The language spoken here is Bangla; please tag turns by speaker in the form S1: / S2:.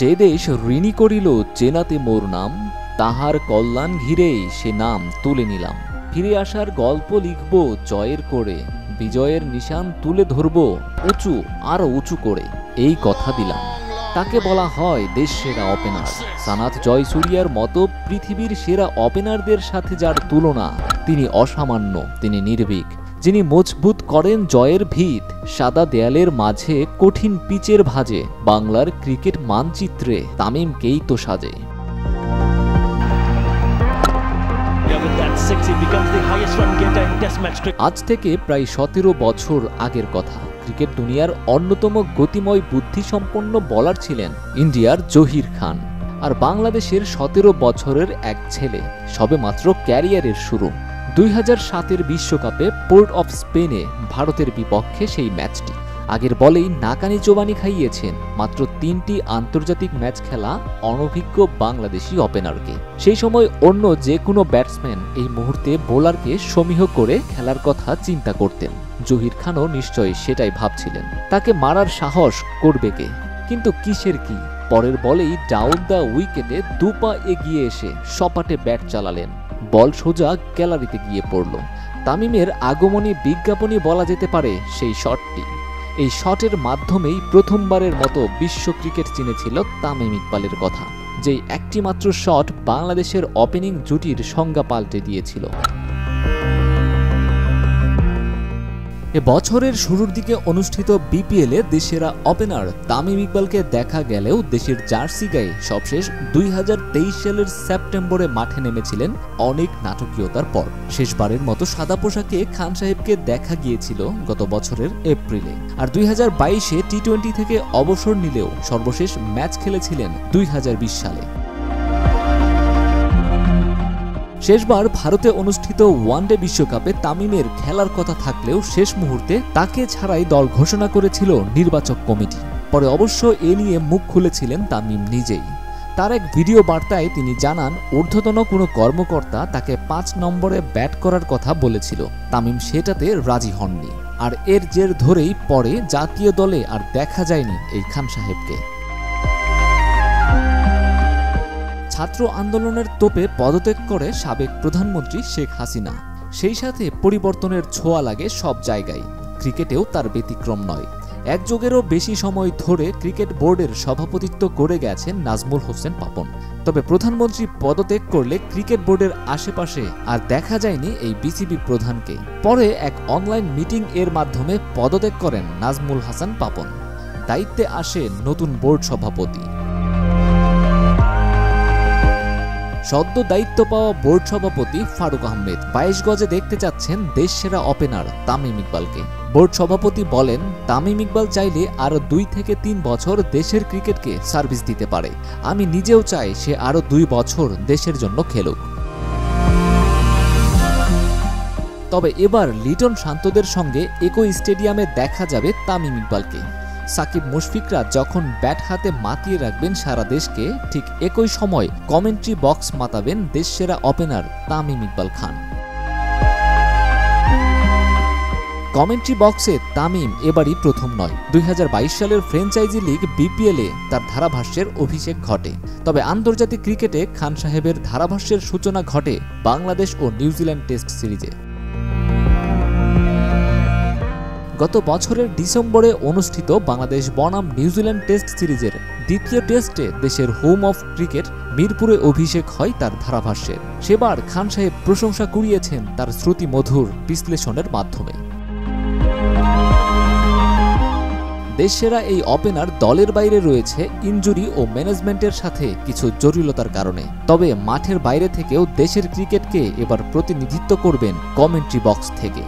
S1: যে দেশ ঋণী করিল চেনাতে মোর নাম, তাহার কল্যাণ ঘিরেই সে নাম তুলে নিলাম। ফিরে আসার গল্প লিখব জয়ের করে, বিজয়ের নিশান তুলে ধরব উঁচু আরো উঁচু করে, এই কথা দিলাম। তাকে বলা হয় দেশ সেরা ওপেনার। সানাত জয়সূরিয়ার মতো পৃথিবীর সেরা ওপেনারদের সাথে যার তুলনা, তিনি অসামান্য, তিনি নির্ভীক, যিনি মজবুত করেন জয়ের ভিত। সাদা দেয়ালের মাঝে কঠিন পিচের ভাজে, বাংলার ক্রিকেট মানচিত্রে তামিমকেই তো সাজে। আজ থেকে প্রায় 17 বছর আগের কথা। ক্রিকেট দুনিয়ার অন্যতম গতিময় বুদ্ধিসম্পন্ন বোলার ছিলেন ইন্ডিয়ার জহির খান, আর বাংলাদেশের 17 বছরের এক ছেলে, সবেমাত্র ক্যারিয়ারের শুরু। 2007-এর বিশ্বকাপে পোর্ট অফ স্পেনে ভারতের বিপক্ষে সেই ম্যাচটি। আগের বলেই নাকানি চোবানি খাইয়েছেন মাত্র 3টি আন্তর্জাতিক ম্যাচ খেলা অনভিজ্ঞ বাংলাদেশি ওপেনারকে। সেই সময় অন্য যে কোনো ব্যাটসম্যান এই মুহূর্তে বোলারকে সমীহ করে খেলার কথা চিন্তা করতেন। জহির খানও নিশ্চয়ই সেটাই ভাবছিলেন, তাকে মারার সাহস করবে কে, কিন্তু কিসের কি। পরের বলেই ডাউন দ্য উইকেটে 2 পা এগিয়ে এসে সপাটে ব্যাট চালালেন, বল সোজা গ্যালারিতে গিয়ে পড়ল। তামিমের আগমনী বিজ্ঞাপনই বলা যেতে পারে সেই শটটি। এই শটের মাধ্যমেই প্রথমবারের মতো বিশ্ব ক্রিকেট চিনেছিল তামিম ইকবালের কথা, যেই একটি মাত্র শট বাংলাদেশের ওপেনিং জুটির সংজ্ঞা পাল্টে দিয়েছিল। এ বছরের শুরুর দিকে অনুষ্ঠিত বিপিএলে দেশেরা ওপেনার তামিম ইকবালকে দেখা গেলেও দেশের জার্সি গায়ে সবশেষ 2023 সালের সেপ্টেম্বরে মাঠে নেমেছিলেন অনেক নাটকীয়তার পর। শেষবারের মতো সাদা পোশাকে খান সাহেবকে দেখা গিয়েছিল গত বছরের এপ্রিলে, আর 2022-এ টি-20 থেকে অবসর নিলেও সর্বশেষ ম্যাচ খেলেছিলেন 2020 সালে। শেষবার ভারতে অনুষ্ঠিত ওয়ানডে বিশ্বকাপে তামিমের খেলার কথা থাকলেও শেষ মুহূর্তে তাকে ছাড়াই দল ঘোষণা করেছিল নির্বাচক কমিটি। পরে অবশ্য এ নিয়ে মুখ খুলেছিলেন তামিম নিজেই। তার এক ভিডিও বার্তায় তিনি জানান, ঊর্ধ্বতন কোনো কর্মকর্তা তাকে 5 নম্বরে ব্যাট করার কথা বলেছিল, তামিম সেটাতে রাজি হননি। আর এর জের ধরেই পরে জাতীয় দলে আর দেখা যায়নি এই খান সাহেবকে। ছাত্র আন্দোলনের তোপে পদত্যাগ করে সাবেক প্রধানমন্ত্রী শেখ হাসিনা। সেই সাথে পরিবর্তনের ছোঁয়া লাগে সব জায়গায়, ক্রিকেটেও তার ব্যতিক্রম নয়। এক যুগেরও বেশি সময় ধরে ক্রিকেট বোর্ডের সভাপতিত্ব করে গেছেন নাজমুল হোসেন পাপন। তবে প্রধানমন্ত্রী পদত্যাগ করলে ক্রিকেট বোর্ডের আশেপাশে আর দেখা যায়নি এই বিসিবি প্রধানকে। পরে এক অনলাইন মিটিং এর মাধ্যমে পদত্যাগ করেন নাজমুল হাসান পাপন। দায়িত্বে আসে নতুন বোর্ড সভাপতি। সদ্য দায়িত্ব পাওয়া বোর্ড সভাপতি ফারুক আহমেদ 22 গজে দেখতে চাচ্ছেন দেশ সেরা ওপেনার তামিম ইকবালকে। বোর্ড সভাপতি বলেন, তামিম ইকবাল চাইলে আরো 2 থেকে 3 বছর দেশের ক্রিকেটকে সার্ভিস দিতে পারে। আমি নিজেও চাই সে আরো 2 বছর দেশের জন্য খেলুক। তবে এবার লিটন শান্তদের সঙ্গে একই স্টেডিয়ামে দেখা যাবে তামিম ইকবালকে। সাকিব মুশফিকরা যখন ব্যাট হাতে মাতিয়ে রাখবেন সারা দেশকে, ঠিক একই সময় কমেন্ট্রি বক্স মাতাবেন দেশসেরা ওপেনার তামিম ইকবাল খান। কমেন্ট্রি বক্সে তামিম এবারই প্রথম নয়। 2022 সালের ফ্র্যাঞ্চাইজি লিগ বিপিএলে তার ধারাভাষ্যের অভিষেক ঘটে। তবে আন্তর্জাতিক ক্রিকেটে খান সাহেবের ধারাভাষ্যের সূচনা ঘটে বাংলাদেশ ও নিউজিল্যান্ড টেস্ট সিরিজে। গত বছরের ডিসেম্বরে অনুষ্ঠিত বাংলাদেশ বনাম নিউজিল্যান্ড টেস্ট সিরিজের দ্বিতীয় টেস্টে দেশের হোম অফ ক্রিকেট মিরপুরে অভিষেক হয় তার ধারাভাষ্যের। সেবার খান সাহেব প্রশংসা কুড়িয়েছেন তার শ্রুতিমধুর বিশ্লেষণের মাধ্যমে। দেশসেরা এই ওপেনার দলের বাইরে রয়েছে ইনজুরি ও ম্যানেজমেন্টের সাথে কিছু জটিলতার কারণে। তবে মাঠের বাইরে থেকেও দেশের ক্রিকেটকে এবার প্রতিনিধিত্ব করবেন কমেন্ট্রি বক্স থেকে।